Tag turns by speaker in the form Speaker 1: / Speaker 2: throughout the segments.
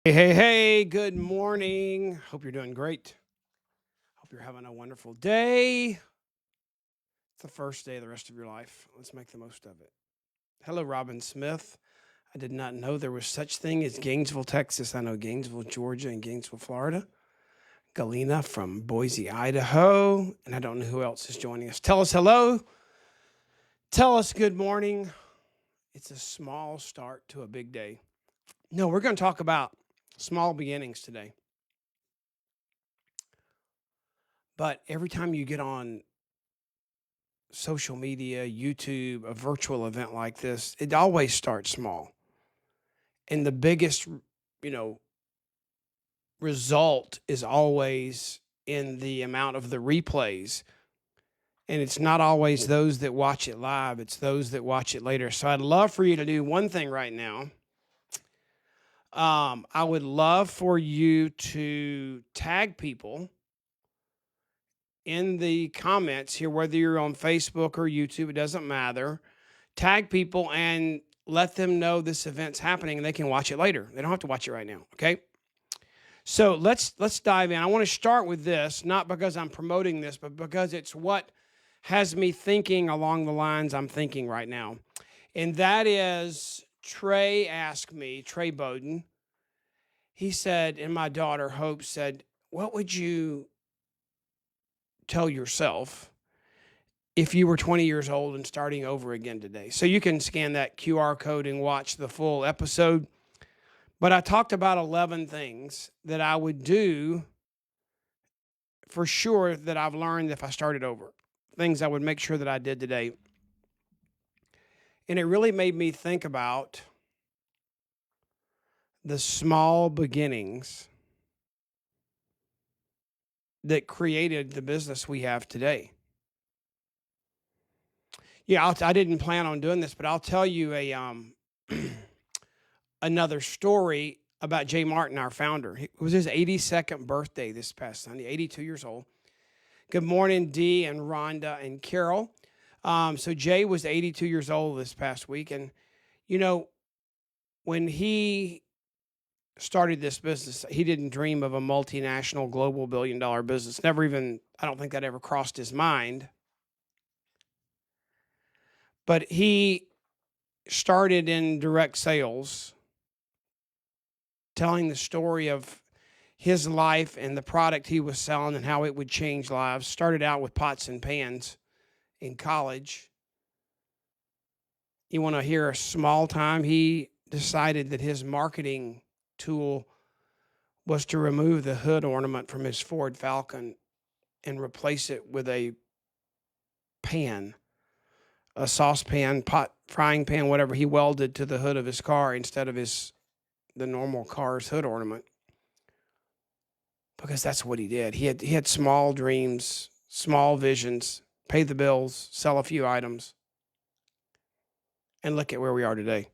Speaker 1: Hey, good morning. Hope you're doing great. Hope you're having a wonderful day. It's the first day of the rest of your life. Let's make the most of it. Hello, Robin Smith. I did not know there was such thing as Gainesville, Texas. I know Gainesville, Georgia, and Gainesville, Florida. Galena from Boise, Idaho. And I don't know who else is joining us. Tell us hello. Tell us good morning. It's a small start to a big day. No, we're going to talk about small beginnings today. But every time you get on social media, YouTube, a virtual event like this, it always starts small. And the biggest, you know, result is always in the amount of the replays. And it's not always those that watch it live, it's those that watch it later. So I'd love for you to do one thing right now. I would love for you to tag people in the comments here, whether you're on Facebook or YouTube, it doesn't matter. Tag people and let them know this event's happening and they can watch it later. They don't have to watch it right now, okay? So let's dive in. I want to start with this, not because I'm promoting this, but because it's what has me thinking along the lines I'm thinking right now. And that is Trey Bowden, he said, and my daughter Hope said, what would you tell yourself if you were 20 years old and starting over again today? So you can scan that QR code and watch the full episode. But I talked about 11 things that I would do for sure that I've learned if I started over. Things I would make sure that I did today. And it really made me think about the small beginnings that created the business we have today. Yeah, I didn't plan on doing this, but I'll tell you another story about Jay Martin, our founder. It was his 82nd birthday this past Sunday, 82 years old. Good morning, Dee and Rhonda and Carol. So Jay was 82 years old this past week. And, you know, when he started this business, he didn't dream of a multinational global billion-dollar business. Never even, I don't think that ever crossed his mind. But he started in direct sales, telling the story of his life and the product he was selling and how it would change lives. Started out with pots and pans in college. You want to hear a small time? He decided that his marketing tool was to remove the hood ornament from his Ford Falcon and replace it with a pan, a saucepan, pot, frying pan, whatever he welded to the hood of his car instead of the normal car's hood ornament. Because that's what he did. He had small dreams, small visions, pay the bills, sell a few items, and look at where we are today.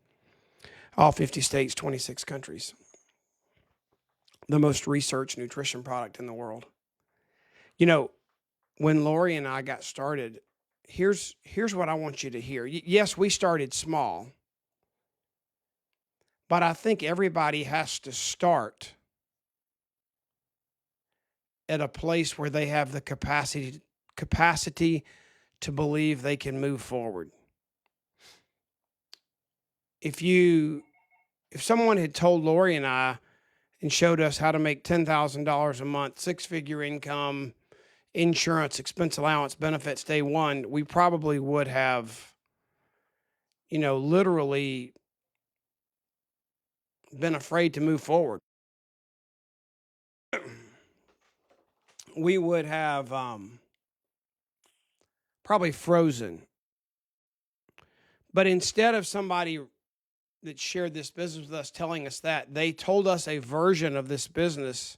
Speaker 1: All 50 states, 26 countries. The most researched nutrition product in the world. You know, when Lori and I got started, here's what I want you to hear. Yes, we started small, but I think everybody has to start at a place where they have the capacity to believe they can move forward. If someone had told Lori and I and showed us how to make $10,000 a month, six-figure income, insurance, expense allowance, benefits day one, we probably would have, literally been afraid to move forward. We would have probably frozen. But instead of somebody that shared this business with us telling us that, they told us a version of this business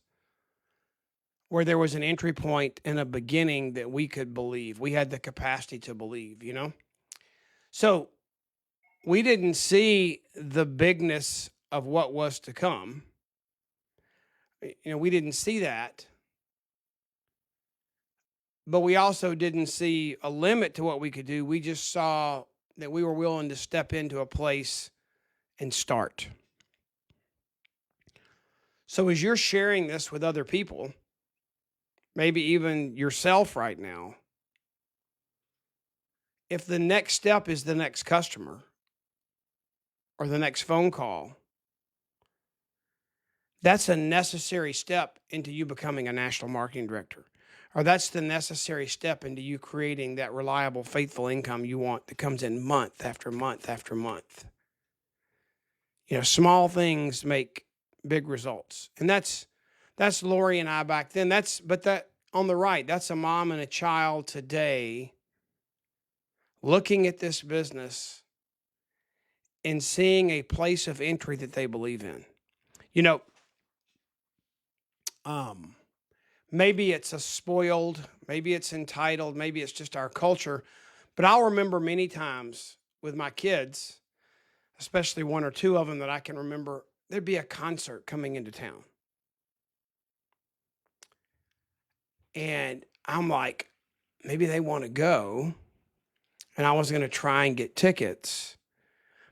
Speaker 1: where there was an entry point and a beginning that we could believe. We had the capacity to believe, So we didn't see the bigness of what was to come. We didn't see that. But we also didn't see a limit to what we could do. We just saw that we were willing to step into a place and start. So as you're sharing this with other people, maybe even yourself right now, if the next step is the next customer or the next phone call, that's a necessary step into you becoming a national marketing director. Or that's the necessary step into you creating that reliable, faithful income you want that comes in month after month after month. Small things make big results. And that's Lori and I back then. But that on the right, that's a mom and a child today looking at this business and seeing a place of entry that they believe in. You know, maybe it's a spoiled, maybe it's entitled, maybe it's just our culture, but I'll remember many times with my kids, especially one or two of them that I can remember, there'd be a concert coming into town. And I'm like, maybe they want to go. And I was going to try and get tickets.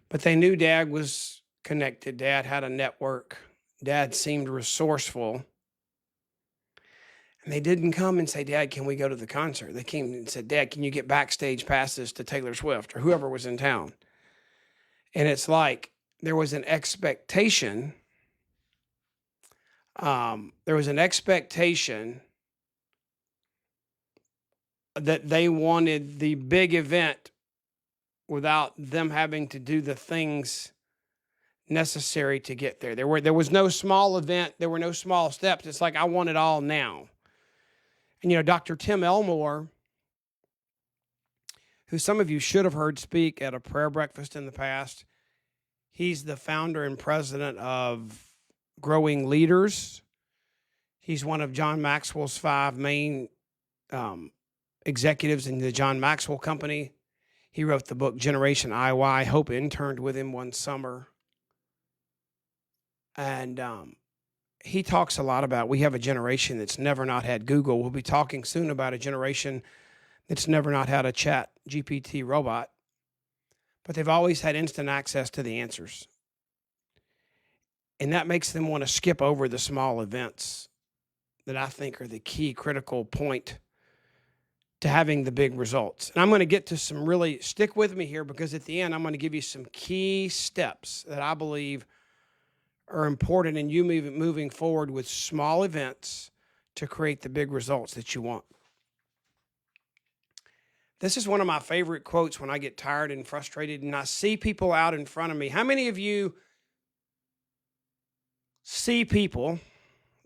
Speaker 1: But they knew Dad was connected. Dad had a network. Dad seemed resourceful. And they didn't come and say, Dad, can we go to the concert? They came and said, Dad, can you get backstage passes to Taylor Swift or whoever was in town? And it's like there was an expectation. That they wanted the big event without them having to do the things necessary to get there. There was no small event. There were no small steps. It's like, I want it all now. And, Dr. Tim Elmore, who some of you should have heard speak at a prayer breakfast in the past, he's the founder and president of Growing Leaders. He's one of John Maxwell's 5 main executives in the John Maxwell Company. He wrote the book Generation IY. Hope interned with him one summer. And he talks a lot about we have a generation that's never not had Google. We'll be talking soon about a generation that's never not had a chat GPT robot. But they've always had instant access to the answers. And that makes them want to skip over the small events that I think are the key critical point to having the big results. And I'm going to get to some really, stick with me here, because at the end, I'm going to give you some key steps that I believe are important in you moving forward with small events to create the big results that you want. This is one of my favorite quotes when I get tired and frustrated and I see people out in front of me. How many of you see people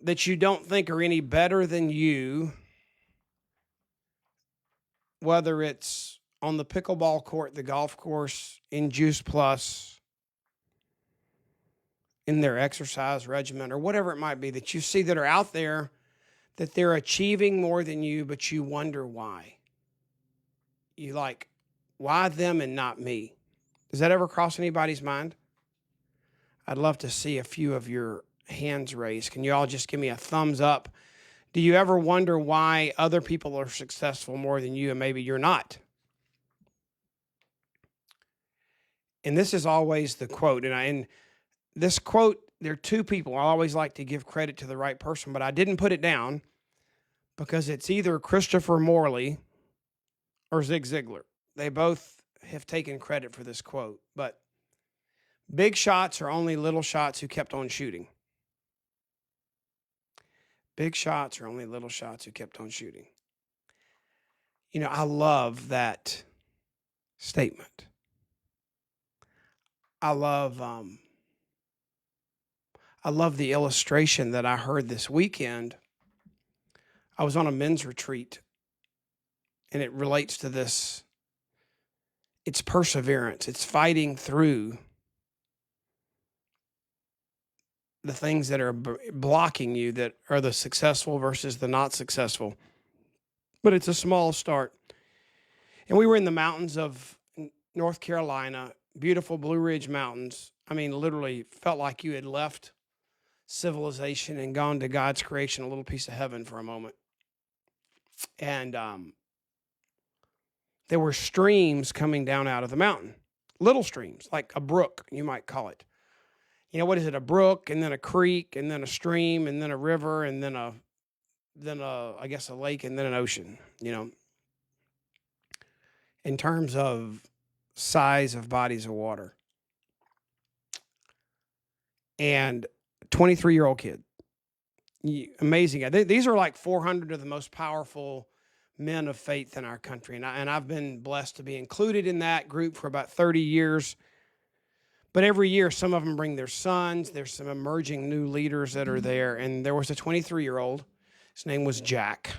Speaker 1: that you don't think are any better than you, whether it's on the pickleball court, the golf course, in Juice Plus, in their exercise regimen, or whatever it might be, that you see that are out there, that they're achieving more than you, but you wonder why? You like, why them and not me? Does that ever cross anybody's mind? I'd love to see a few of your hands raised. Can you all just give me a thumbs up? Do you ever wonder why other people are successful more than you and maybe you're not? And this is always the quote. And this quote, there are two people. I always like to give credit to the right person, but I didn't put it down because it's either Christopher Morley or Zig Ziglar. They both have taken credit for this quote. But big shots are only little shots who kept on shooting. Big shots are only little shots who kept on shooting. I love that statement. I love the illustration that I heard this weekend. I was on a men's retreat, and it relates to this. It's perseverance. It's fighting through the things that are blocking you, that are the successful versus the not successful. But it's a small start. And we were in the mountains of North Carolina, beautiful Blue Ridge Mountains. I mean, literally felt like you had left civilization and gone to God's creation, a little piece of heaven for a moment. And there were streams coming down out of the mountain, little streams, like a brook, you might call it. What is it? A brook, and then a creek, and then a stream, and then a river, and then I guess a lake, and then an ocean. In terms of size of bodies of water. And 23-year-old kid, amazing guy. These are like 400 of the most powerful men of faith in our country, and I've been blessed to be included in that group for about 30 years. But every year, some of them bring their sons. There's some emerging new leaders that are there. And there was a 23-year-old. His name was Jack.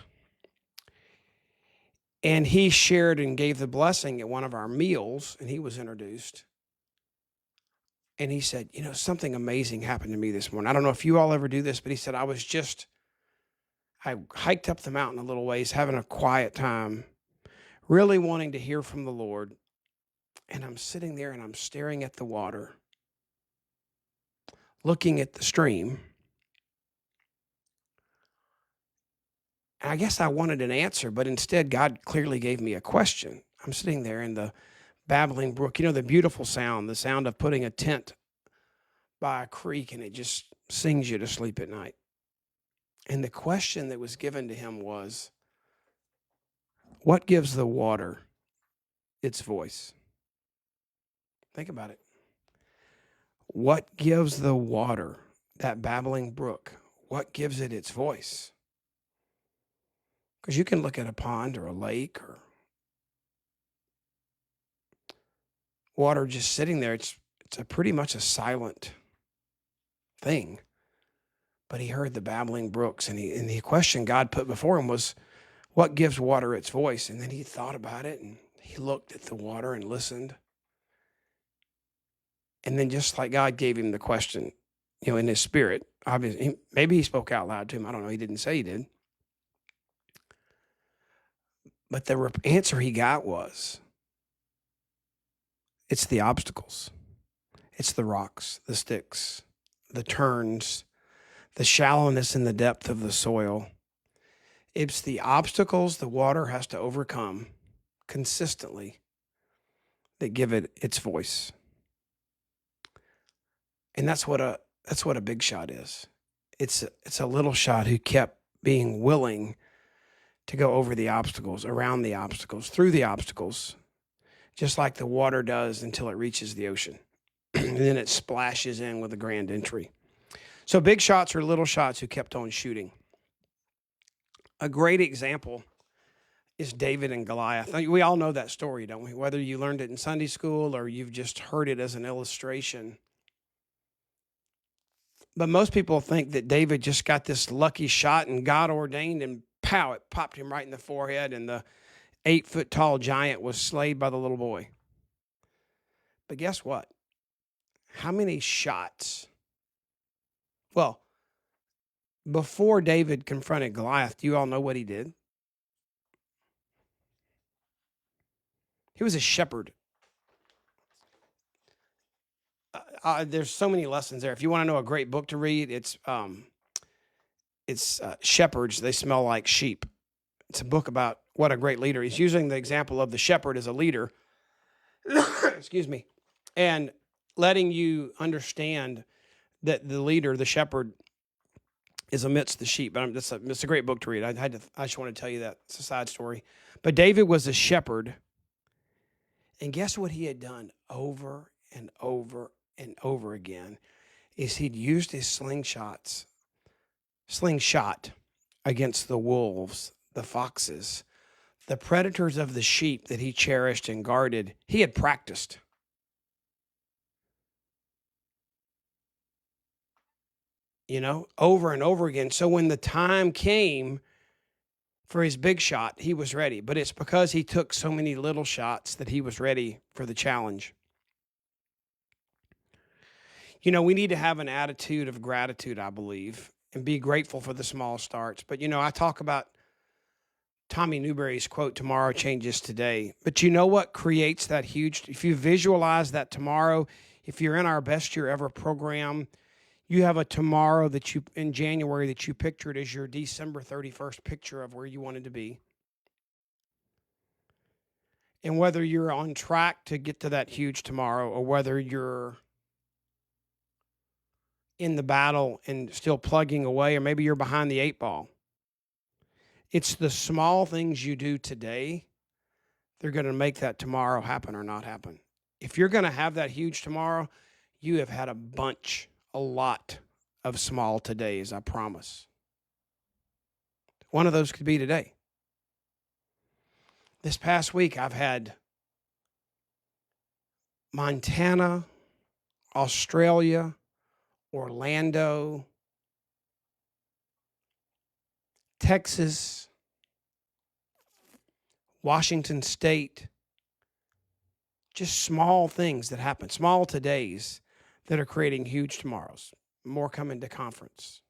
Speaker 1: And he shared and gave the blessing at one of our meals, and he was introduced. And he said, something amazing happened to me this morning. I don't know if you all ever do this, but he said, I hiked up the mountain a little ways, having a quiet time, really wanting to hear from the Lord. And I'm sitting there and I'm staring at the water, looking at the stream. And I guess I wanted an answer, but instead God clearly gave me a question. I'm sitting there in the babbling brook, the beautiful sound, the sound of putting a tent by a creek, and it just sings you to sleep at night. And the question that was given to him was, what gives the water its voice? Think about it. What gives the water, that babbling brook, what gives it its voice? Because you can look at a pond or a lake or water just sitting there. It's pretty much a silent thing. But he heard the babbling brooks, and the question God put before him was, what gives water its voice? And then he thought about it, and he looked at the water and listened. And then just like God gave him the question, in his spirit, obviously, maybe he spoke out loud to him. I don't know. He didn't say he did. But the answer he got was, it's the obstacles. It's the rocks, the sticks, the turns, the shallowness and the depth of the soil. It's the obstacles the water has to overcome consistently that give it its voice. And that's what a big shot is. It's a little shot who kept being willing to go over the obstacles, around the obstacles, through the obstacles, just like the water does until it reaches the ocean. And then it splashes in with a grand entry. So big shots are little shots who kept on shooting. A great example is David and Goliath. We all know that story, don't we? Whether you learned it in Sunday school or you've just heard it as an illustration. But most people think that David just got this lucky shot and God ordained, and pow, it popped him right in the forehead, and the 8-foot-tall giant was slayed by the little boy. But guess what? How many shots? Well, before David confronted Goliath, do you all know what he did? He was a shepherd. There's so many lessons there. If you want to know a great book to read, it's Shepherds, They Smell Like Sheep. It's a book about what a great leader. He's using the example of the shepherd as a leader, excuse me, and letting you understand that the leader, the shepherd, is amidst the sheep. But it's a great book to read. I just want to tell you that. It's a side story. But David was a shepherd, and guess what he had done over and over and over again is he'd used his slingshot against the wolves, the foxes, the predators of the sheep that he cherished and guarded. He had practiced. Over and over again. So when the time came for his big shot, he was ready. But it's because he took so many little shots that he was ready for the challenge. We need to have an attitude of gratitude, I believe, and be grateful for the small starts. But, I talk about Tommy Newberry's quote, tomorrow changes today. But you know what creates that huge, if you visualize that tomorrow, if you're in our Best Year Ever program, you have a tomorrow in January that you pictured as your December 31st picture of where you wanted to be. And whether you're on track to get to that huge tomorrow or whether you're in the battle and still plugging away, or maybe you're behind the 8 ball. It's the small things you do today, they're going to make that tomorrow happen or not happen. If you're going to have that huge tomorrow, you have had a lot of small todays, I promise. One of those could be today. This past week, I've had Montana, Australia, Orlando, Texas, Washington State. Just small things that happen, small todays that are creating huge tomorrows. More coming to conference.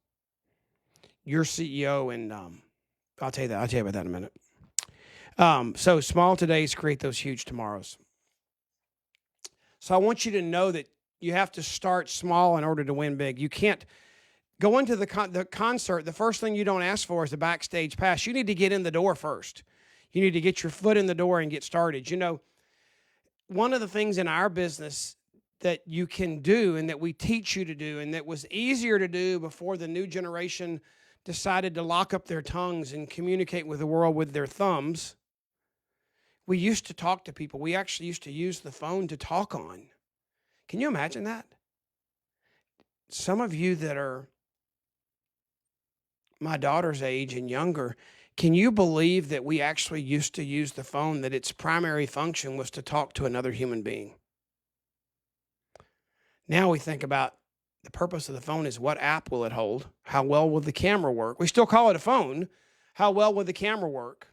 Speaker 1: Your CEO and I'll tell you about that in a minute. So small todays create those huge tomorrows. So I want you to know that you have to start small in order to win big. You can't go into the concert. The first thing you don't ask for is a backstage pass. You need to get in the door first. You need to get your foot in the door and get started. You know, one of the things in our business that you can do and that we teach you to do and that was easier to do before the new generation decided to lock up their tongues and communicate with the world with their thumbs. We used to talk to people. We actually used to use the phone to talk on. Can you imagine that? Some of you that are my daughter's age and younger, can you believe that we actually used to use the phone, that its primary function was to talk to another human being? Now we think about the purpose of the phone is what app will it hold? How well will the camera work? We still call it a phone. How well will the camera work?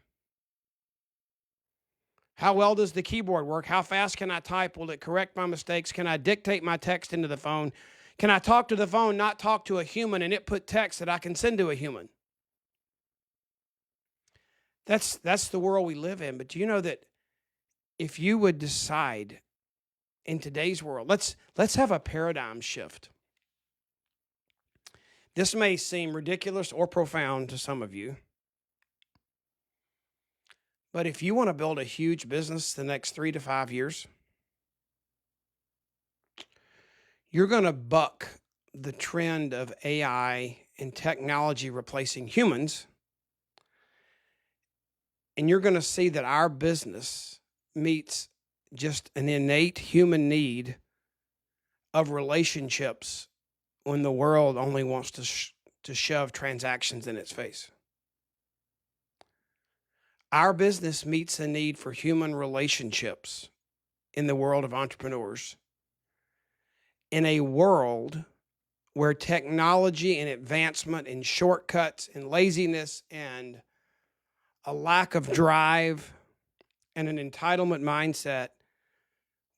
Speaker 1: How well does the keyboard work? How fast can I type? Will it correct my mistakes? Can I dictate my text into the phone? Can I talk to the phone, not talk to a human, and it put text that I can send to a human? That's the world we live in. But do you know that if you would decide in today's world, let's have a paradigm shift. This may seem ridiculous or profound to some of you, but if you want to build a huge business the next 3 to 5 years, you're going to buck the trend of AI and technology replacing humans, and you're going to see that our business meets just an innate human need of relationships when the world only wants to shove transactions in its face. Our business meets a need for human relationships in the world of entrepreneurs, in a world where technology and advancement and shortcuts and laziness and a lack of drive and an entitlement mindset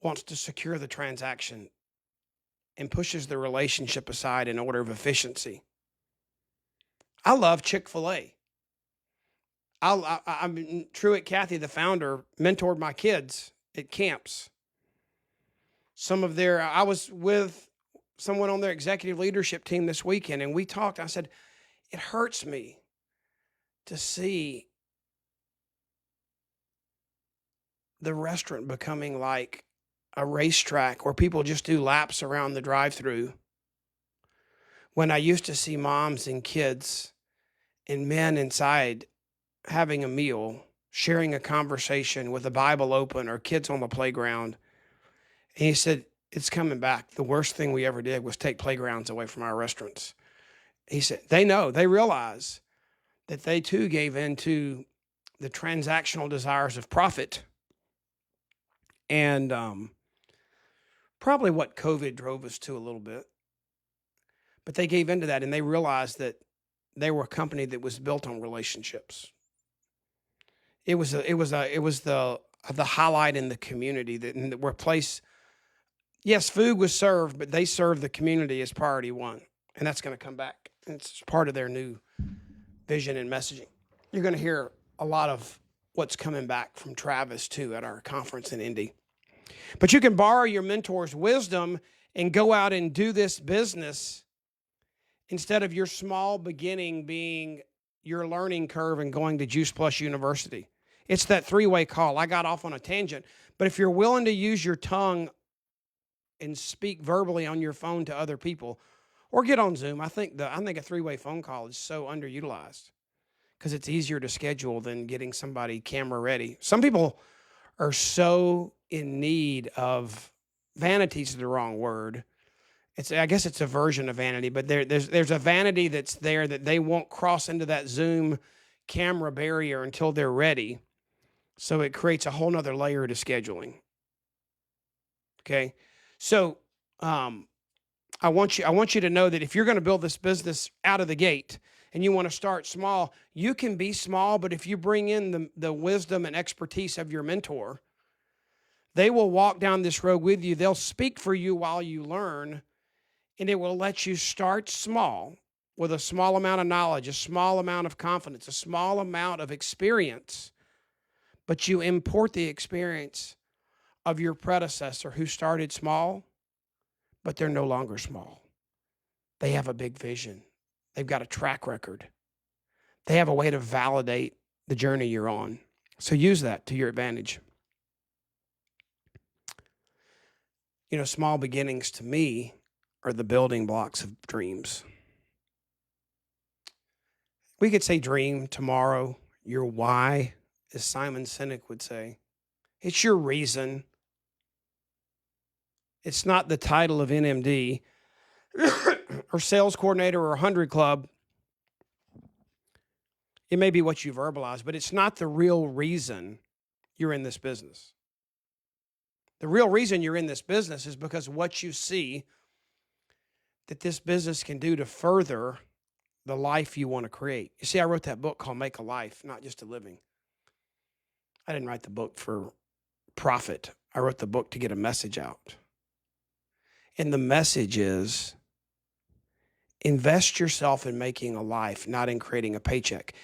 Speaker 1: wants to secure the transaction and pushes the relationship aside in order of efficiency. I love Chick-fil-A. I'm Truett Cathy, the founder, mentored my kids at camps. I was with someone on their executive leadership team this weekend, and we talked. I said, it hurts me to see the restaurant becoming like a racetrack where people just do laps around the drive-thru, when I used to see moms and kids and men inside having a meal, sharing a conversation with the Bible open, or kids on the playground. And he said, it's coming back. The worst thing we ever did was take playgrounds away from our restaurants. He said, they realize that they too gave in to the transactional desires of profit. And probably what COVID drove us to a little bit. But they gave into that, and they realized that they were a company that was built on relationships. It was the highlight in the community that where place. Yes, food was served, but they served the community as priority one, and that's going to come back. It's part of their new vision and messaging. You're going to hear a lot of what's coming back from Travis too at our conference in Indy. But you can borrow your mentor's wisdom and go out and do this business instead of your small beginning being your learning curve and going to Juice Plus University. It's that three-way call. I got off on a tangent. But if you're willing to use your tongue and speak verbally on your phone to other people, or get on Zoom. I think a three-way phone call is so underutilized because it's easier to schedule than getting somebody camera ready. Some people are so in need of vanity's the wrong word. I guess it's a version of vanity, but there's a vanity that's there that they won't cross into that Zoom camera barrier until they're ready. So it creates a whole nother layer to scheduling. Okay. So I want you to know that if you're going to build this business out of the gate and you want to start small, you can be small, but if you bring in the wisdom and expertise of your mentor, they will walk down this road with you. They'll speak for you while you learn, and it will let you start small with a small amount of knowledge, a small amount of confidence, a small amount of experience, but you import the experience of your predecessor who started small, but they're no longer small. They have a big vision. They've got a track record. They have a way to validate the journey you're on. So use that to your advantage. You know, small beginnings to me are the building blocks of dreams. We could say dream tomorrow, your why, as Simon Sinek would say. It's your reason. It's not the title of NMD or sales coordinator or 100 Club. It may be what you verbalize, but it's not the real reason you're in this business. The real reason you're in this business is because what you see that this business can do to further the life you want to create. You see, I wrote that book called Make a Life, not just a living. I didn't write the book for profit. I wrote the book to get a message out. And the message is invest yourself in making a life, not in creating a paycheck.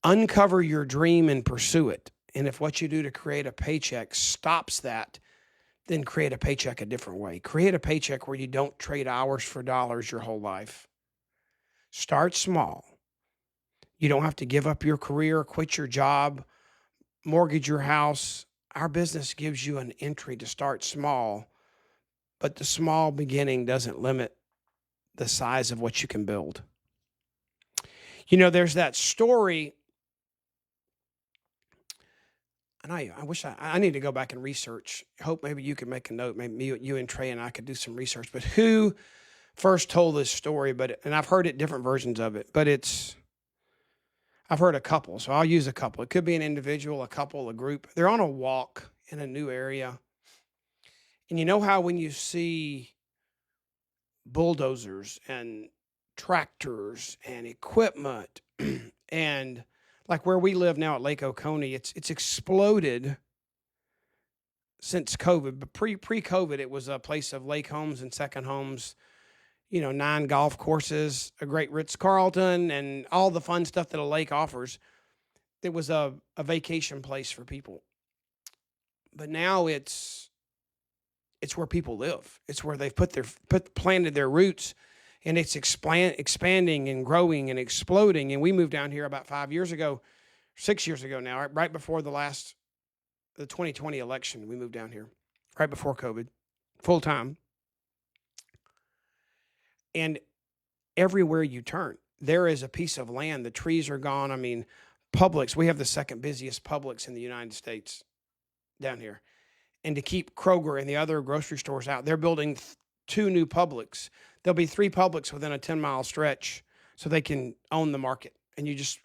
Speaker 1: Uncover your dream and pursue it. And if what you do to create a paycheck stops that, then create a paycheck a different way. Create a paycheck where you don't trade hours for dollars your whole life. Start small. You don't have to give up your career, quit your job, mortgage your house. Our business gives you an entry to start small, but the small beginning doesn't limit the size of what you can build. You know, there's that story, and I wish I need to go back and research. Hope maybe you could make a note. Maybe you and Trey and I could do some research. But who first told this story? And I've heard different versions of it. But I've heard a couple, so I'll use a couple. It could be an individual, a couple, a group. They're on a walk in a new area, and you know how when you see bulldozers and tractors and equipment and like where we live now at Lake Oconee, it's exploded since COVID. But pre-COVID, it was a place of lake homes and second homes, 9 golf courses, a great Ritz-Carlton, and all the fun stuff that a lake offers. It was a vacation place for people. But now it's where people live. It's where they've planted their roots, and it's expanding and growing and exploding. And we moved down here about 6 years ago now, right before the 2020 election. We moved down here right before COVID, full time. And everywhere you turn, there is a piece of land. The trees are gone. I mean, Publix, we have the second busiest Publix in the United States down here. And to keep Kroger and the other grocery stores out, they're building 2 new Publix. There'll be 3 Publix within a 10-mile stretch so they can own the market. And it's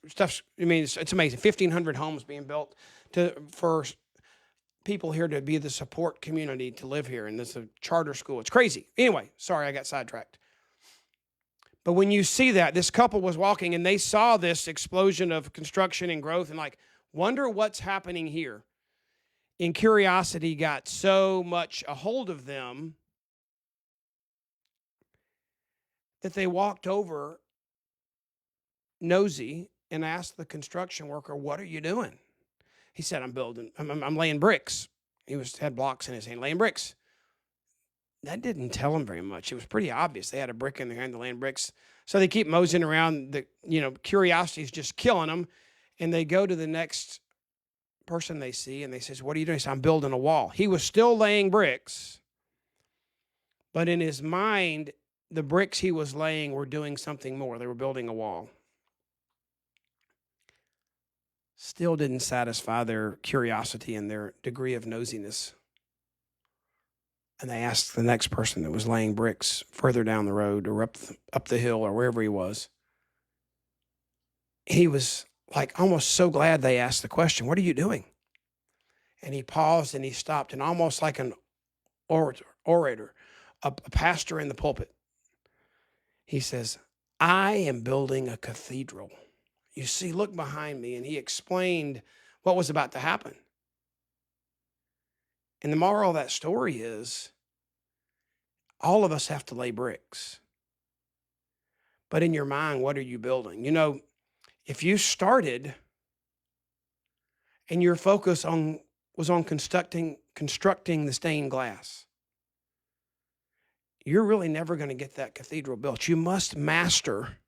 Speaker 1: amazing. 1,500 homes being built for people here to be the support community to live here. And this is a charter school. It's crazy. Anyway, sorry, I got sidetracked. But when you see that, this couple was walking and they saw this explosion of construction and growth and wonder what's happening here. And curiosity got so much a hold of them that they walked over nosy and asked the construction worker, "What are you doing?" He said, I'm laying bricks. He had blocks in his hand, laying bricks. That didn't tell him very much. It was pretty obvious. They had a brick in their hand, they're laying bricks. So they keep moseying around. Curiosity is just killing them. And they go to the next person they see, and they says, "What are you doing?" He said, "I'm building a wall." He was still laying bricks, but in his mind, the bricks he was laying were doing something more. They were building a wall. Still didn't satisfy their curiosity and their degree of nosiness. And they asked the next person that was laying bricks further down the road or up the hill or wherever he was. He was like almost so glad they asked the question, "What are you doing?" And he paused and he stopped, and almost like an orator, a pastor in the pulpit, he says, "I am building a cathedral. You see, look behind me." And he explained what was about to happen. And the moral of that story is all of us have to lay bricks. But in your mind, what are you building? You know, if you started and your focus was on constructing the stained glass, you're really never going to get that cathedral built. You must master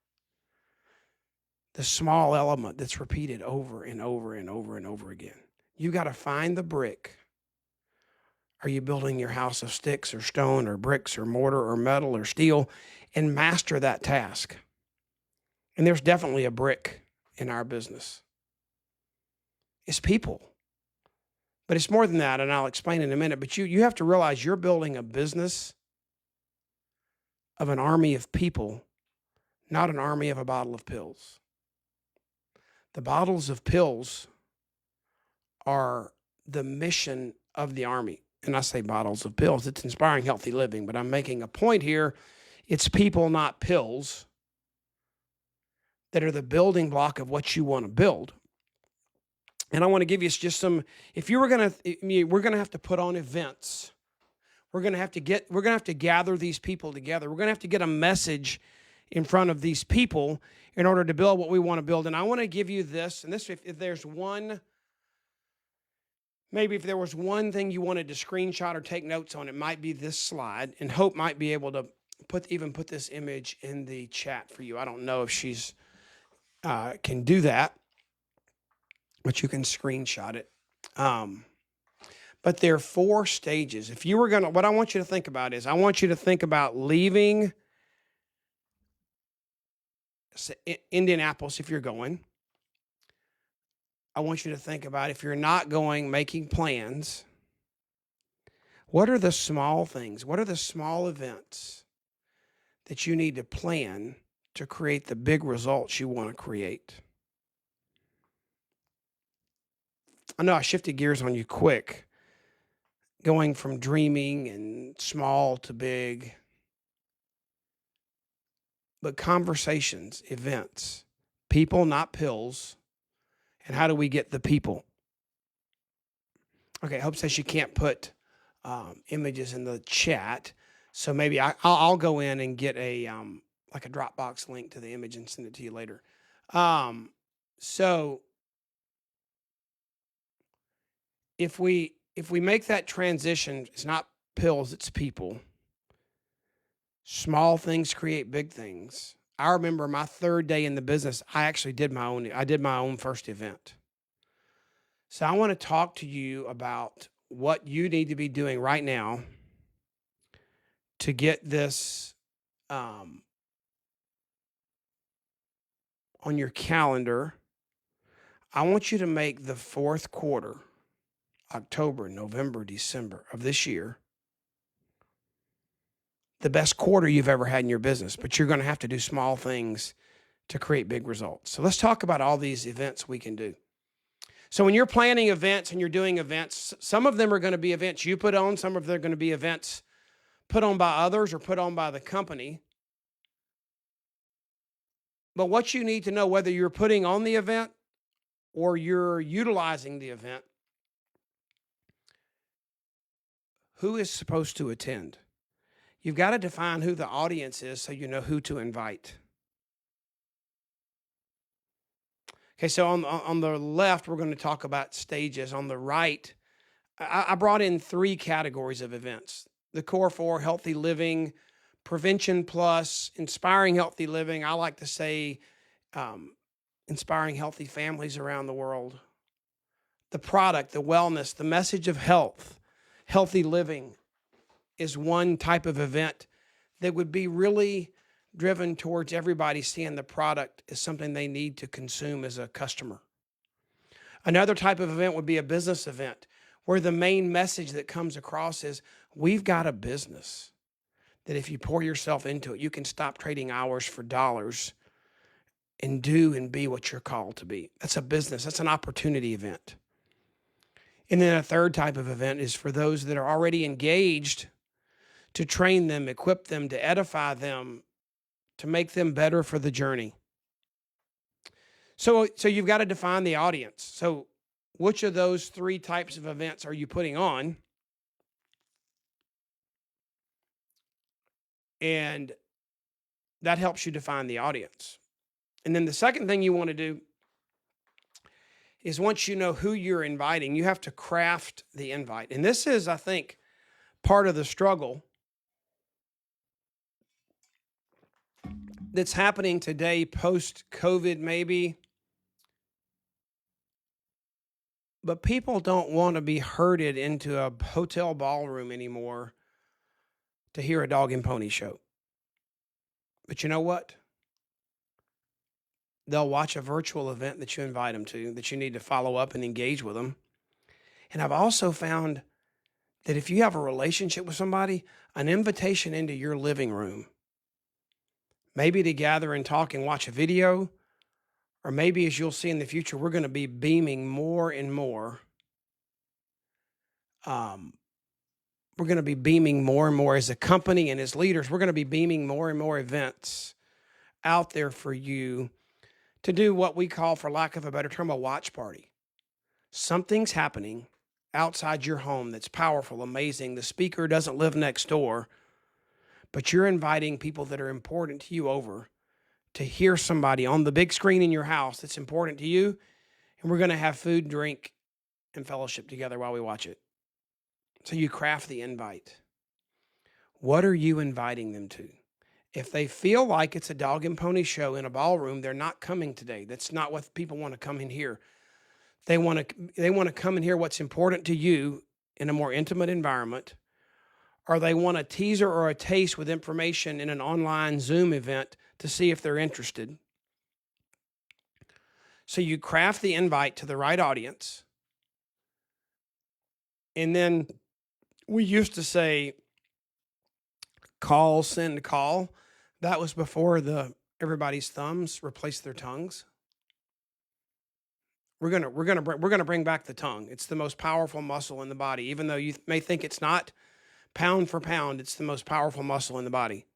Speaker 1: the small element that's repeated over and over and over and over again. You got to find the brick. Are you building your house of sticks or stone or bricks or mortar or metal or steel? And master that task. And there's definitely a brick in our business. It's people. But it's more than that, and I'll explain in a minute. But you have to realize you're building a business of an army of people, not an army of a bottle of pills. The bottles of pills are the mission of the army. And I say bottles of pills. It's inspiring healthy living, but I'm making a point here. It's people, not pills, that are the building block of what you want to build. And I want to give you just some, if you were going to, we're going to have to put on events. We're going to have to gather these people together. We're going to have to get a message in front of these people in order to build what we want to build. And I want to give you this, and this, if there's one, maybe if there was one thing you wanted to screenshot or take notes on, it might be this slide, and Hope might be able to put this image in the chat for you. I don't know if she's can do that, but you can screenshot it. But there are 4 stages. If you were going to, what I want you to think about is, I want you to think about leaving Indianapolis if you're going. I want you to think about, if you're not going, making plans. What are the small things? What are the small events that you need to plan to create the big results you want to create? I know I shifted gears on you quick, going from dreaming and small to big. But conversations, events, people, not pills. And how do we get the people? Okay, Hope says she can't put images in the chat. So maybe I'll go in and get a like a Dropbox link to the image and send it to you later. So if we make that transition, it's not pills, it's people. Small things create big things. I remember my 3rd day in the business, I did my own first event. So I want to talk to you about what you need to be doing right now to get this on your calendar. I want you to make the 4th quarter, October, November, December of this year, the best quarter you've ever had in your business. But you're going to have to do small things to create big results. So let's talk about all these events we can do. So when you're planning events and you're doing events, some of them are going to be events you put on. Some of them are going to be events put on by others or put on by the company. But what you need to know, whether you're putting on the event or you're utilizing the event, who is supposed to attend? You've got to define who the audience is so you know who to invite. Okay, so on the left, we're going to talk about stages. On the right, I brought in 3 categories of events. The core 4, healthy living, prevention plus, inspiring healthy living. I like to say inspiring healthy families around the world. The product, the wellness, the message of health, healthy living is one type of event that would be really driven towards everybody seeing the product as something they need to consume as a customer. Another type of event would be a business event where the main message that comes across is we've got a business that if you pour yourself into it, you can stop trading hours for dollars and do and be what you're called to be. That's a business. That's an opportunity event. And then a third type of event is for those that are already engaged to train them, equip them, to edify them, to make them better for the journey. So you've got to define the audience. So which of those three types of events are you putting on? And that helps you define the audience. And then the second thing you want to do is once you know who you're inviting, you have to craft the invite. And this is, I think, part of the struggle that's happening today post-COVID maybe. But people don't want to be herded into a hotel ballroom anymore to hear a dog and pony show. But you know what? They'll watch a virtual event that you invite them to, that you need to follow up and engage with them. And I've also found that if you have a relationship with somebody, an invitation into your living room, maybe to gather and talk and watch a video, or maybe as you'll see in the future, we're going to be beaming more and more. We're going to be beaming more and more as a company and as leaders. We're going to be beaming more and more events out there for you to do what we call, for lack of a better term, a watch party. Something's happening outside your home that's powerful, amazing. The speaker doesn't live next door, but you're inviting people that are important to you over to hear somebody on the big screen in your house that's important to you. And we're going to have food, drink, and fellowship together while we watch it. So you craft the invite. What are you inviting them to? If they feel like it's a dog and pony show in a ballroom, they're not coming today. That's not what people want to come in here. They want to come and hear what's important to you in a more intimate environment, or they want a teaser or a taste with information in an online Zoom event to see if they're interested. So you craft the invite to the right audience. And then we used to say call, send, call. That was before everybody's thumbs replaced their tongues. We're gonna bring back the tongue. It's the most powerful muscle in the body. Even though you may think it's not, pound for pound, it's the most powerful muscle in the body.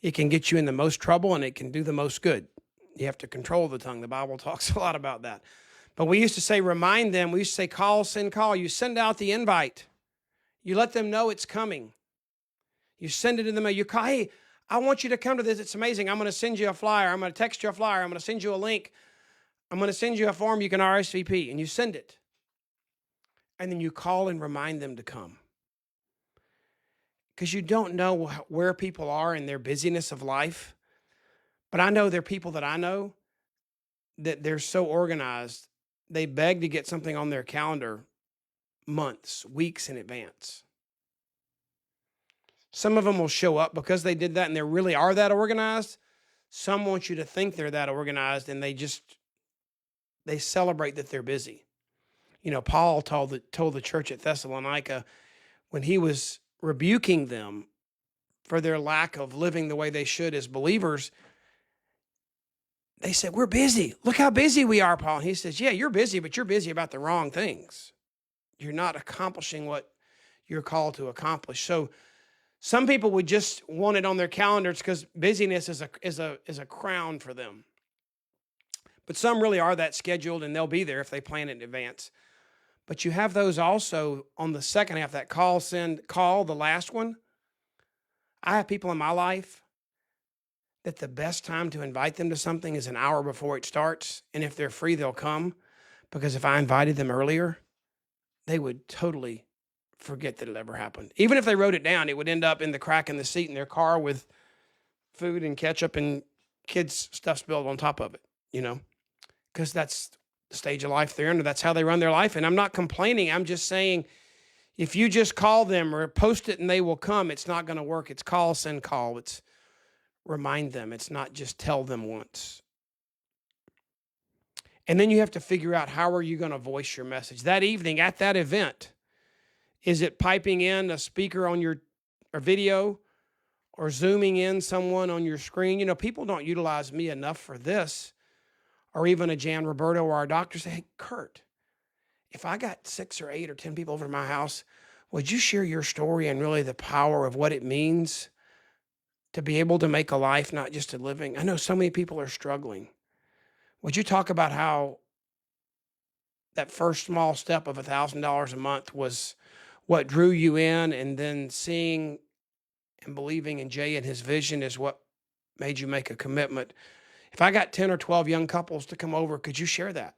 Speaker 1: It can get you in the most trouble and it can do the most good. You have to control the tongue. The Bible talks a lot about that. But we used to say, remind them. We used to say, call, send, call. You send out the invite. You let them know it's coming. You send it in the mail. You call, hey, I want you to come to this. It's amazing. I'm going to send you a flyer. I'm going to text you a flyer. I'm going to send you a link. I'm going to send you a form you can RSVP. And you send it. And then you call and remind them to come. Because you don't know where people are in their busyness of life. But I know there are people that I know that they're so organized, they beg to get something on their calendar months, weeks in advance. Some of them will show up because they did that and they really are that organized. Some want you to think they're that organized and they celebrate that they're busy. You know, Paul told the church at Thessalonica when he was rebuking them for their lack of living the way they should as believers, they said, we're busy. Look how busy we are, Paul. And he says, yeah, you're busy, but you're busy about the wrong things. You're not accomplishing what you're called to accomplish. So some people would just want it on their calendars because busyness is a crown for them. But some really are that scheduled and they'll be there if they plan it in advance. But you have those also on the second half, that call, send, call, the last one. I have people in my life that the best time to invite them to something is an hour before it starts. And if they're free, they'll come. Because if I invited them earlier, they would totally forget that it ever happened. Even if they wrote it down, it would end up in the crack in the seat in their car with food and ketchup and kids' stuff spilled on top of it, you know, because that's the stage of life they're in. That's how they run their life. And I'm not complaining. I'm just saying If you just call them or post it and they will come, it's not going to work. It's call, send, call. It's remind them. It's not just tell them once. And then you have to figure out, how are you going to voice your message that evening at that event? Is it piping in a speaker on your or video, or zooming in someone on your screen? You know, people don't utilize me enough for this, or even a Jan Roberto or our doctor say, hey, Curt, if I got 6 or 8 or 10 people over to my house, would you share your story and really the power of what it means to be able to make a life, not just a living? I know so many people are struggling. Would you talk about how that first small step of $1,000 a month was what drew you in, and then seeing and believing in Jay and his vision is what made you make a commitment? If I got 10 or 12 young couples to come over, could you share that?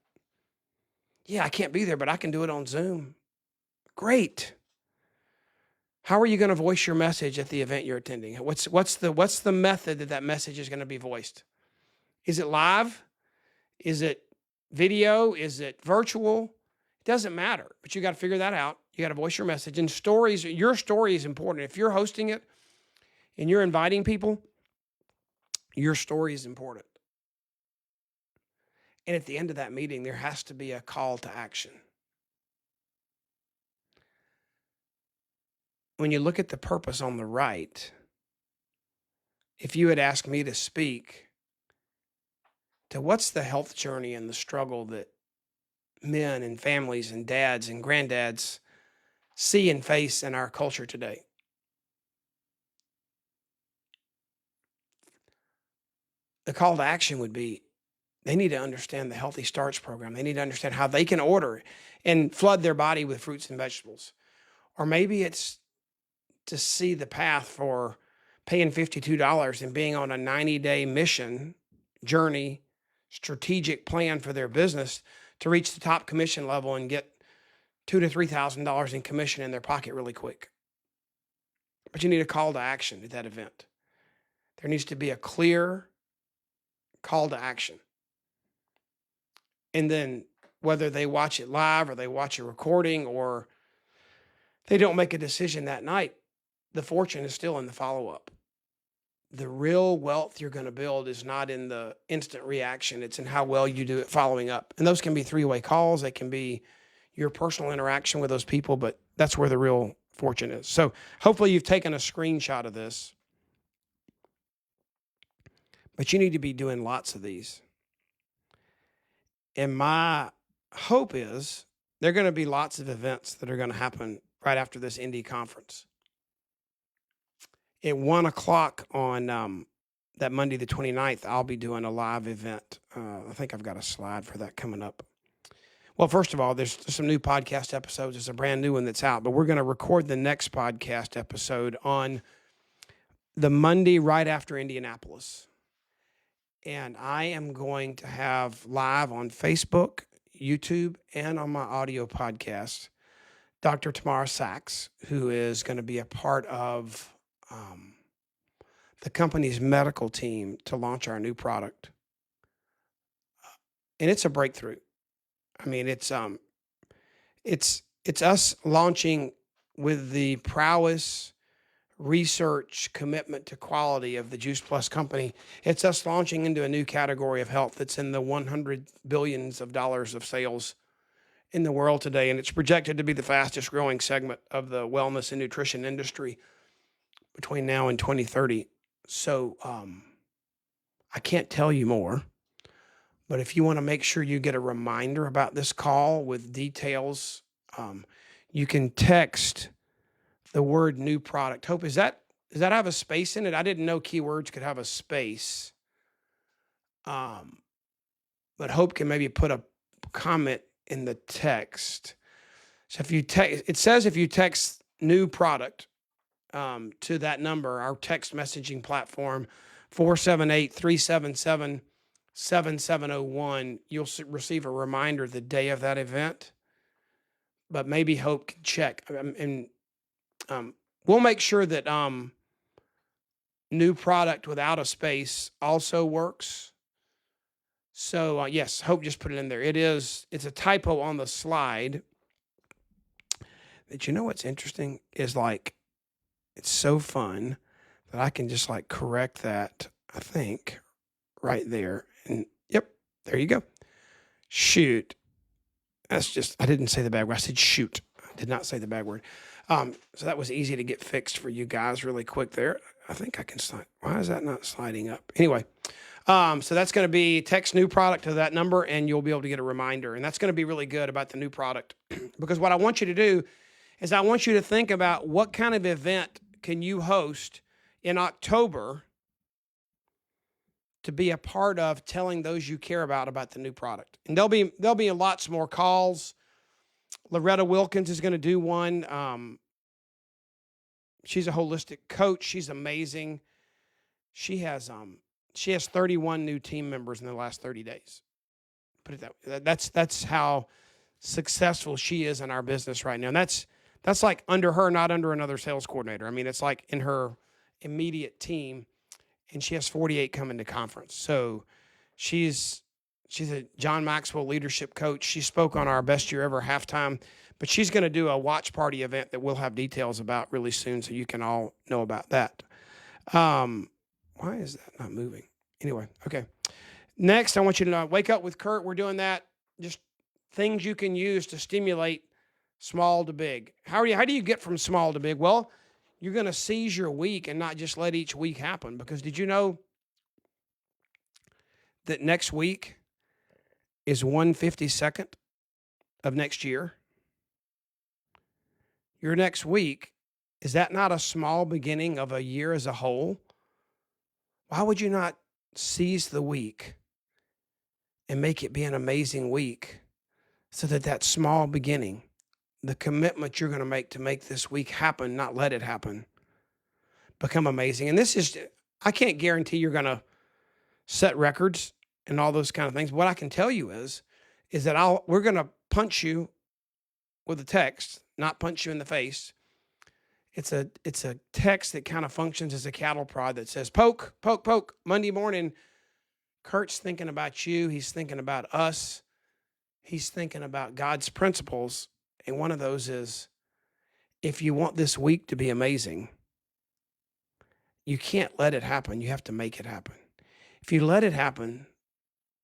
Speaker 1: Yeah, I can't be there, but I can do it on Zoom. Great. How are you going to voice your message at the event you're attending? What's the method that message is going to be voiced? Is it live? Is it video? Is it virtual? It doesn't matter, but you got to figure that out. You got to voice your message. And stories, your story is important. If you're hosting it and you're inviting people, your story is important. And at the end of that meeting, there has to be a call to action. When you look at the purpose on the right, if you had asked me to speak to what's the health journey and the struggle that men and families and dads and granddads see and face in our culture today, the call to action would be, they need to understand the Healthy Starts program. They need to understand how they can order and flood their body with fruits and vegetables. Or maybe it's to see the path for paying $52 and being on a 90-day mission, journey, strategic plan for their business to reach the top commission level and get $2,000 to $3,000 in commission in their pocket really quick. But you need a call to action at that event. There needs to be a clear call to action. And then whether they watch it live or they watch a recording or they don't make a decision that night, the fortune is still in the follow-up. The real wealth you're going to build is not in the instant reaction. It's in how well you do it following up. And those can be three-way calls. They can be your personal interaction with those people, but that's where the real fortune is. So hopefully you've taken a screenshot of this, but you need to be doing lots of these. And my hope is there are going to be lots of events that are going to happen right after this Indy conference. At 1 o'clock on that Monday, the 29th, I'll be doing a live event. I think I've got a slide for that coming up. Well, first of all, there's some new podcast episodes. There's a brand new one that's out, but we're going to record the next podcast episode on the Monday right after Indianapolis. And I am going to have live on Facebook, YouTube, and on my audio podcast, Dr. Tamara Sachs, who is going to be a part of the company's medical team to launch our new product. And it's a breakthrough. I mean, it's us launching with the prowess, research, commitment to quality of the Juice Plus company. It's us launching into a new category of health that's in the 100 billions of dollars of sales in the world today. And it's projected to be the fastest growing segment of the wellness and nutrition industry between now and 2030. So I can't tell you more, but if you want to make sure you get a reminder about this call with details, you can text the word new product. Hope, does that have a space in it? I didn't know keywords could have a space. But Hope can maybe put a comment in the text. So if you it says if you text new product to that number, our text messaging platform, 478-377-7701, you'll receive a reminder the day of that event. But maybe Hope can check. And we'll make sure that new product without a space also works. So yes, Hope just put it in there. It's a typo on the slide. But you know what's interesting is like, it's so fun that I can just like correct that, I think, right there. And yep, there you go. Shoot. I didn't say the bad word. I said shoot. I did not say the bad word. So that was easy to get fixed for you guys really quick there. I think I can slide. Why is that not sliding up? Anyway, so that's going to be text new product to that number and you'll be able to get a reminder. And that's going to be really good about the new product because what I want you to do is I want you to think about what kind of event can you host in October to be a part of telling those you care about the new product. And there'll be lots more calls. Loretta Wilkins is going to do one. She's a holistic coach. She's amazing. She has 31 new team members in the last 30 days. Put it that way. That's how successful she is in our business right now. And that's like under her, not under another sales coordinator. I mean, it's like in her immediate team, and she has 48 coming to conference. So she's a John Maxwell leadership coach. She spoke on our Best Year Ever halftime, but she's going to do a watch party event that we'll have details about really soon, so you can all know about that. Why is that not moving? Anyway, okay. Next, I want you to wake up with Curt. We're doing that. Just things you can use to stimulate small to big. How do you get from small to big? Well, you're going to seize your week and not just let each week happen. Because did you know that next week is 1/52nd of next year? Your next week, is that not a small beginning of a year as a whole? Why would you not seize the week and make it be an amazing week so that small beginning, the commitment you're going to make this week happen, not let it happen, become amazing? And I can't guarantee you're going to set records and all those kind of things. But what I can tell you is that we're going to punch you with a text, not punch you in the face. It's a text that kind of functions as a cattle prod that says, poke, poke, poke. Monday morning, Curt's thinking about you. He's thinking about us. He's thinking about God's principles. And one of those is, if you want this week to be amazing, you can't let it happen. You have to make it happen. If you let it happen,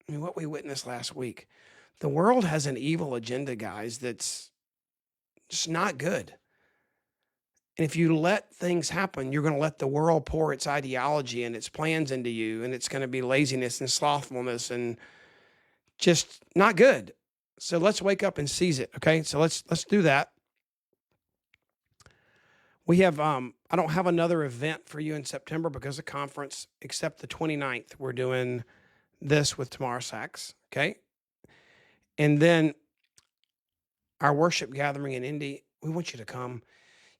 Speaker 1: I mean, what we witnessed last week, the world has an evil agenda, guys, that's just not good. And if you let things happen, you're going to let the world pour its ideology and its plans into you, and it's going to be laziness and slothfulness and just not good. So let's wake up and seize it, okay? So let's do that. We have I don't have another event for you in September because of conference, except the 29th. We're doing this with Tamara Sachs, okay? And then our worship gathering in Indy, we want you to come.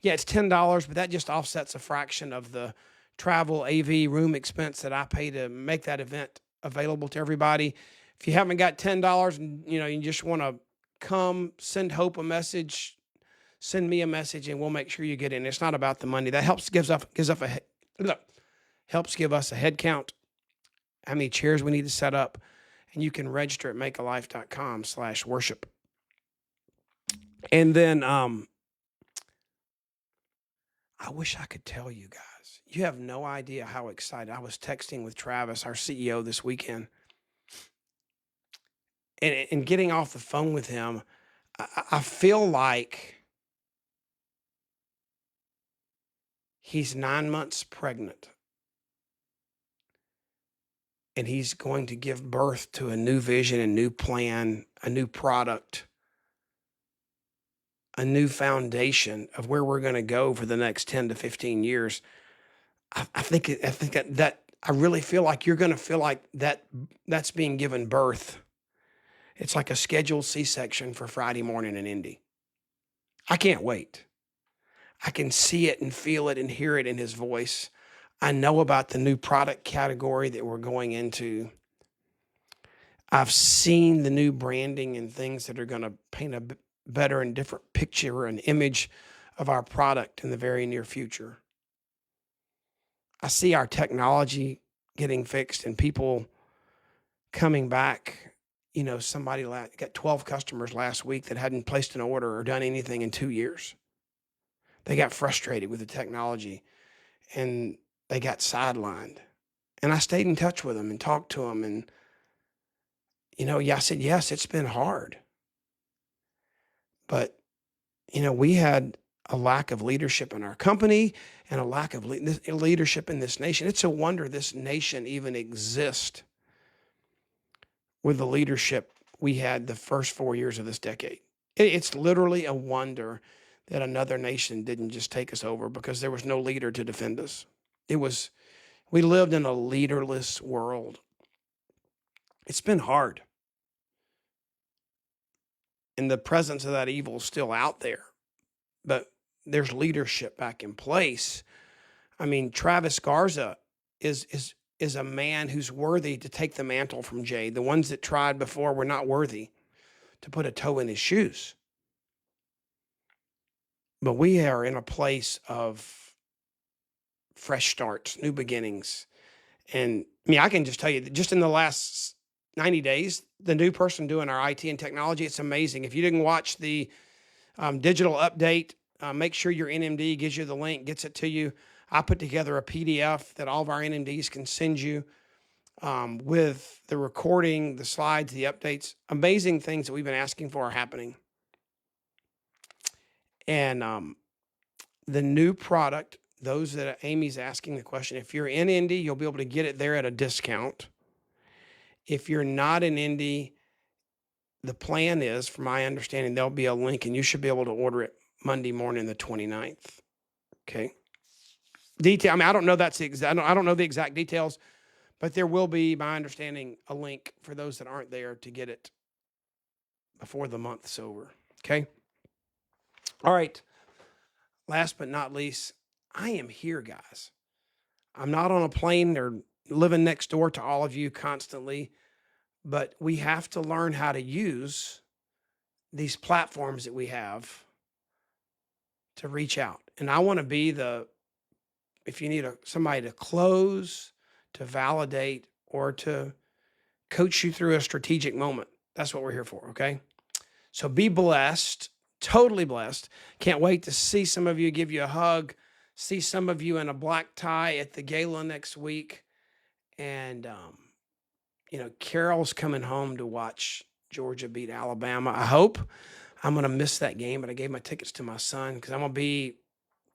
Speaker 1: Yeah, it's $10, but that just offsets a fraction of the travel, AV, room expense that I pay to make that event available to everybody. If you haven't got $10 and you just want to come, send Hope a message, send me a message, and we'll make sure you get in. It's not about the money. That helps give us a head count, how many chairs we need to set up, and you can register at makealife.com/worship. And then I wish I could tell you guys. You have no idea how excited. I was texting with Travis, our CEO, this weekend. And getting off the phone with him, I feel like he's 9 months pregnant. And he's going to give birth to a new vision, a new plan, a new product, a new foundation of where we're going to go for the next 10 to 15 years. I really feel like you're going to feel like that's being given birth. It's like a scheduled C-section for Friday morning in Indy. I can't wait. I can see it and feel it and hear it in his voice. I know about the new product category that we're going into. I've seen the new branding and things that are going to paint a better and different picture and image of our product in the very near future. I see our technology getting fixed and people coming back. Somebody got 12 customers last week that hadn't placed an order or done anything in 2 years. They got frustrated with the technology and they got sidelined. And I stayed in touch with them and talked to them. And, I said, yes, it's been hard. But, we had a lack of leadership in our company and a lack of leadership in this nation. It's a wonder this nation even exists with the leadership we had the first 4 years of this decade. It's literally a wonder that another nation didn't just take us over because there was no leader to defend us. We lived in a leaderless world. It's been hard. And the presence of that evil is still out there. But there's leadership back in place. I mean, Travis Garza is a man who's worthy to take the mantle from Jay. The ones that tried before were not worthy to put a toe in his shoes. But we are in a place of fresh starts, new beginnings. And I can just tell you that just in the last 90 days, the new person doing our IT and technology, it's amazing. If you didn't watch the digital update, make sure your NMD gives you the link, gets it to you. I put together a PDF that all of our NMDs can send you with the recording, the slides, the updates. Amazing things that we've been asking for are happening. And the new product, those that Amy's asking the question, if you're in Indy, you'll be able to get it there at a discount. If you're not in Indy, the plan is, from my understanding, there'll be a link and you should be able to order it Monday morning, the 29th. Okay. Detail. I don't know that's the exact. I don't know the exact details, but there will be, my understanding, a link for those that aren't there to get it before the month's over. Okay. All right. Last but not least, I am here, guys. I'm not on a plane or living next door to all of you constantly, but we have to learn how to use these platforms that we have to reach out. And I want to be if you need somebody to close, to validate, or to coach you through a strategic moment, that's what we're here for, okay? So be blessed, totally blessed. Can't wait to see some of you, give you a hug, see some of you in a black tie at the gala next week. And, Carol's coming home to watch Georgia beat Alabama. I hope. I'm going to miss that game, but I gave my tickets to my son because I'm going to be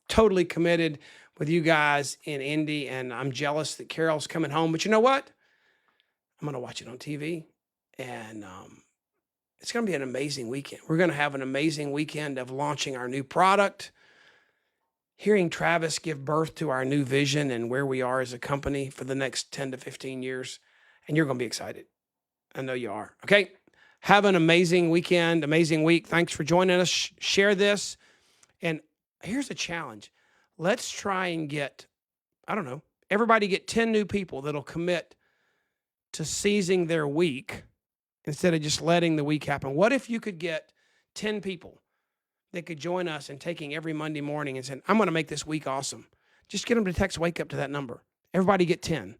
Speaker 1: totally committed with you guys in Indy, and I'm jealous that Carol's coming home. But you know what? I'm going to watch it on TV, and it's going to be an amazing weekend. We're going to have an amazing weekend of launching our new product, hearing Travis give birth to our new vision and where we are as a company for the next 10 to 15 years, and you're going to be excited. I know you are. Okay? Have an amazing weekend, amazing week. Thanks for joining us. Share this. And here's a challenge. Let's try and get, everybody get 10 new people that'll commit to seizing their week instead of just letting the week happen. What if you could get 10 people that could join us in taking every Monday morning and saying, I'm going to make this week awesome. Just get them to text wake up to that number. Everybody get 10.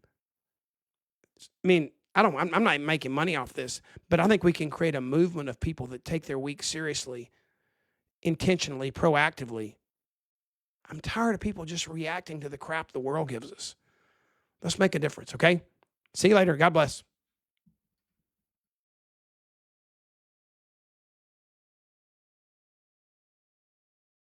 Speaker 1: I'm not making money off this, but I think we can create a movement of people that take their week seriously, intentionally, proactively. I'm tired of people just reacting to the crap the world gives us. Let's make a difference, okay? See you later. God bless.